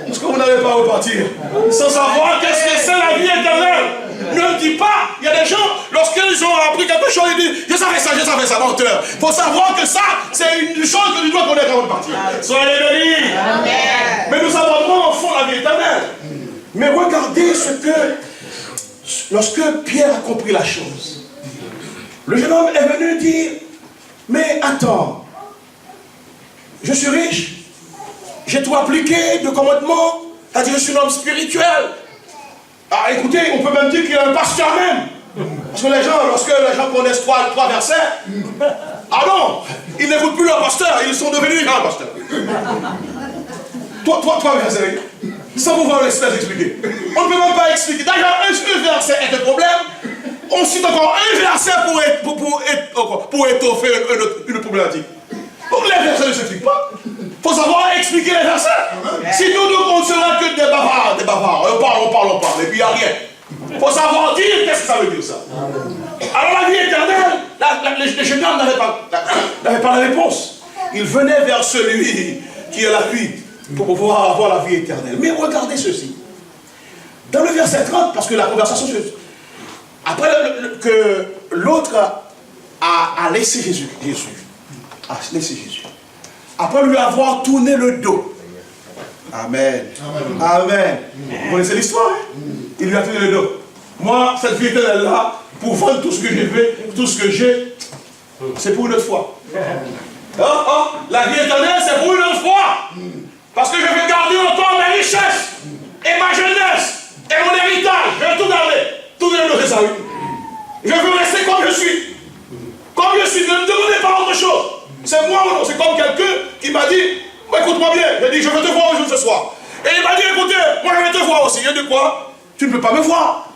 Est-ce que vous n'allez pas repartir sans savoir qu'est-ce que c'est la vie éternelle? Ne me dis pas, il y a des gens, lorsqu'ils ont appris quelque chose, ils disent, je savais ça, menteur. Il faut savoir que ça, c'est une chose que tu dois connaître avant de partir. Soyez bénis. Mais nous aborderons en fond la vie éternelle. Mais regardez lorsque Pierre a compris la chose, le jeune homme est venu dire, mais attends, je suis riche, j'ai tout appliqué de commandement, c'est-à-dire je suis un homme spirituel. Ah, écoutez, on peut même dire qu'il est un pasteur même. Parce que lorsque les gens connaissent trois versets, ah non, ils n'écoutent plus leur pasteur, ils sont devenus un pasteur. Trois versets, sans pouvoir les expliquer. On ne peut même pas expliquer. D'ailleurs, un verset est un problème. On cite encore un verset pour étoffer une problématique. Donc les versets ne s'expliquent pas. Il faut savoir expliquer les versets. Sinon, nous, on ne sera que des bavards. On parle, et puis il n'y a rien. Il faut savoir dire qu'est-ce que ça veut dire ça. Alors la vie éternelle, les jeunes hommes n'avaient pas la réponse. Ils venaient vers celui qui est la vie pour pouvoir avoir la vie éternelle. Mais regardez ceci. Dans le verset 30, parce que la conversation après que l'autre a laissé Jésus. Après lui avoir tourné le dos. Amen. Vous connaissez l'histoire, hein? Il lui a tourné le dos. Moi, cette vie éternelle-là, pour vendre tout ce que j'ai fait, tout ce que j'ai, c'est pour une autre fois. La vie éternelle, c'est pour une autre fois. Parce que je vais garder encore mes richesses, et ma jeunesse, et mon héritage. Je vais tout garder. Tout donner le ça, oui. Je veux rester comme je suis. Comme je suis, ne me demandez pas autre chose. C'est moi ou non? C'est comme quelqu'un qui m'a dit, écoute-moi bien, j'ai dit, je veux te voir aujourd'hui ce soir. Et il m'a dit, écoutez, moi je vais te voir aussi. Il a dit quoi? Tu ne peux pas me voir.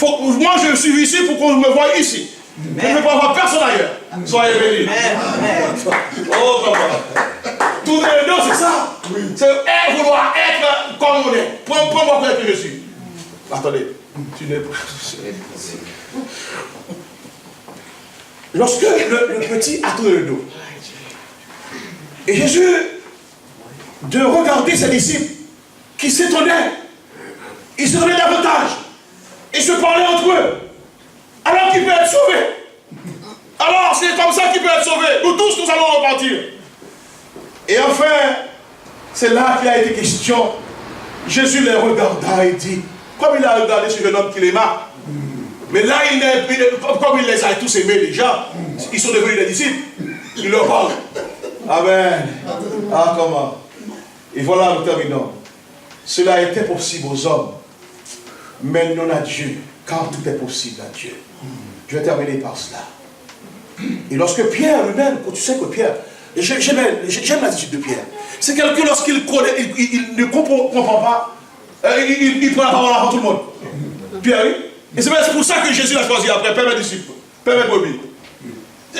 Moi je suis ici pour qu'on me voie ici. Je ne veux pas voir personne ailleurs. Soyez bénis. Oh papa. Tout le monde, c'est ça. C'est vouloir être comme on est. Prends-moi pour être que je suis. Attendez. Tu n'es pas. Lorsque le petit a tourné le dos, et Jésus, de regarder ses disciples qui s'étonnaient, ils se donnaient davantage, ils se parlaient entre eux, alors qu'il peut être sauvé. Alors c'est comme ça qu'il peut être sauvé. Nous tous, nous allons repartir. Et enfin, c'est là qu'il a été question. Jésus les regarda et dit, comme il a regardé sur un homme qu'il aima, mais là, comme il les a tous aimés déjà, ils sont devenus des disciples. Il leur parle. Amen. Ah, comment? Et voilà, nous terminons. Cela était possible aux hommes, mais non à Dieu, car tout est possible à Dieu. Je vais terminer par cela. Et lorsque Pierre lui-même, tu sais que Pierre, j'aime l'attitude de Pierre. C'est quelqu'un, lorsqu'il connaît, il ne comprend pas, il prend la parole avant tout le monde. Pierre, oui. Et c'est pour ça que Jésus l'a choisi après, Père mes disciples, Père mes brebis.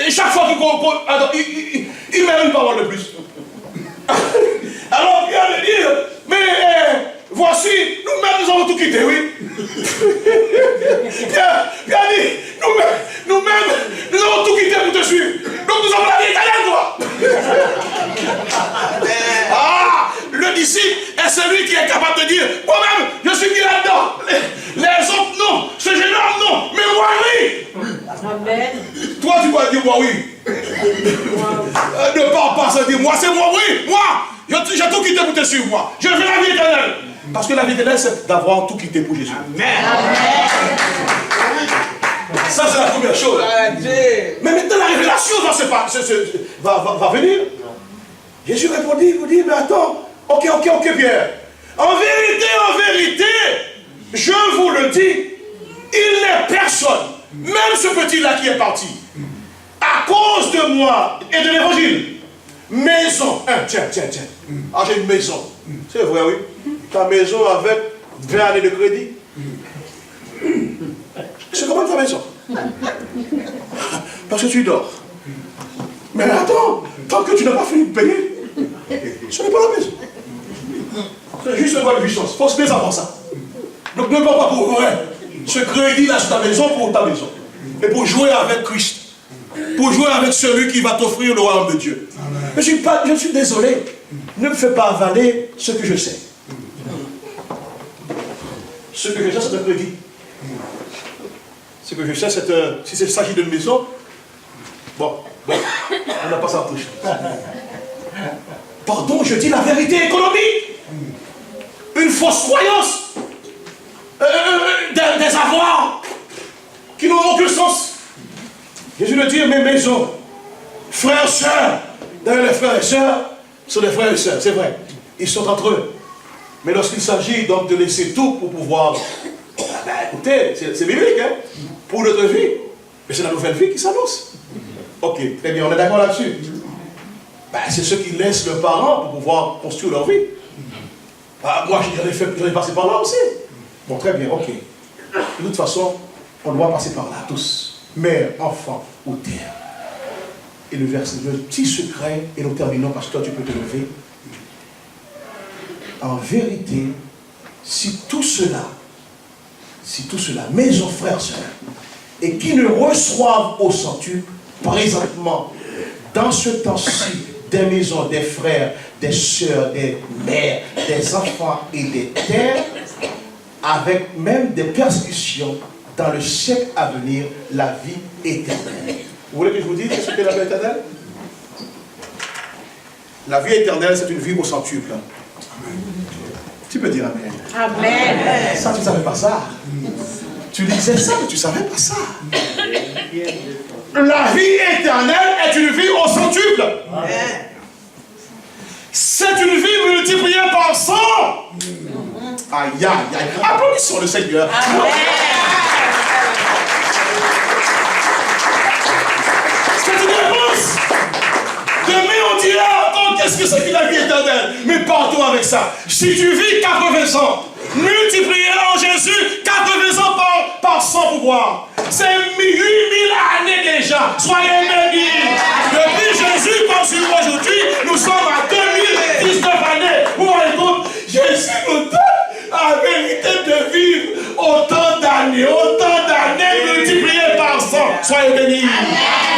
Et chaque fois qu'il met une parole de plus. Alors Pierre de dire, mais voici, nous-mêmes nous avons tout quitté, oui. Pierre dit, nous-mêmes, nous avons tout quitté pour te suivre. Donc nous avons la vie éternelle, toi. Ah, le disciple est celui qui est capable de dire, moi-même, je suis mis là-dedans. Les autres, non. Ce jeune homme, non. Mais moi, oui. Amen. Toi, tu vas dire, moi, oui. Ne parle pas sans dire, moi, c'est moi, oui. Moi, j'ai tout quitté pour te suivre, moi. Je veux la vie éternelle. Parce que la vie éternelle, c'est d'avoir tout quitté pour Jésus. Amen. Ça, c'est la première chose. Mais maintenant, la révélation va venir. Jésus répondit, vous dit, mais attends, ok, Pierre. En vérité, je vous le dis, il n'est personne, même ce petit-là qui est parti, à cause de moi et de l'évangile. Maison, tiens. Ah, j'ai une maison. C'est vrai, oui. Ta maison avec 20 années de crédit. C'est comment ta maison? Parce que tu dors. Mais attends, tant que tu n'as pas fini de payer, ce n'est pas la maison. C'est juste une bonne puissance. Il faut se bien savoir ça. Donc ne parle pas pour vrai. Ce crédit-là sur ta maison pour ta maison. Et pour jouer avec Christ. Pour jouer avec celui qui va t'offrir le royaume de Dieu. Mais je suis désolé. Ne me fais pas avaler ce que je sais. Ce que je sais, c'est un crédit. Ce que je sais, c'est si il s'agit d'une maison, bon, on n'a pas ça en touche. Pardon, je dis la vérité économique. Une fausse croyance. Des avoirs qui n'ont aucun sens. Jésus le dit, mes maisons, frères, sœurs. D'ailleurs, les frères et sœurs sont des frères et sœurs, c'est vrai. Ils sont entre eux. Mais lorsqu'il s'agit donc de laisser tout pour pouvoir... écoutez, c'est biblique, hein? Pour notre vie. Mais c'est la nouvelle vie qui s'annonce. Ok, très bien, on est d'accord là-dessus. C'est ceux qui laissent leurs parents pour pouvoir construire leur vie. Moi, j'en ai passé par là aussi. Bon, très bien, ok. De toute façon, on doit passer par là, tous. Mère, enfant ou terre. Et le petit secret, et nous terminons parce que toi tu peux te lever. En vérité, si tout cela, mes frères, sœurs, et qui ne reçoivent au centuple, présentement, dans ce temps-ci, des maisons, des frères, des sœurs, des mères, des enfants et des terres, avec même des persécutions, dans le siècle à venir, la vie éternelle. Vous voulez que je vous dise ce qu'est la vie éternelle? La vie éternelle, c'est une vie au centuple. Tu peux dire Amen. Amen. Ça, tu ne savais pas ça. Tu lisais ça, mais tu ne savais pas ça. La vie éternelle est une vie au centuple. C'est une vie multipliée par 100. Aïe, aïe, aïe. Applaudissons le Seigneur. Amen. C'est une réponse. Demain, on dira, attends, qu'est-ce que c'est que la vie éternelle? Mais partons avec ça. Si tu vis 80 ans, multiplié en Jésus 80 ans par 100 pouvoir. C'est 8000 années déjà. Soyez bénis. Depuis Jésus, comme sur aujourd'hui, nous sommes à 2019 années. Vous vous rendez compte? Jésus nous donne la vérité de vivre autant d'années multipliées par 100. Soyez bénis. Amen.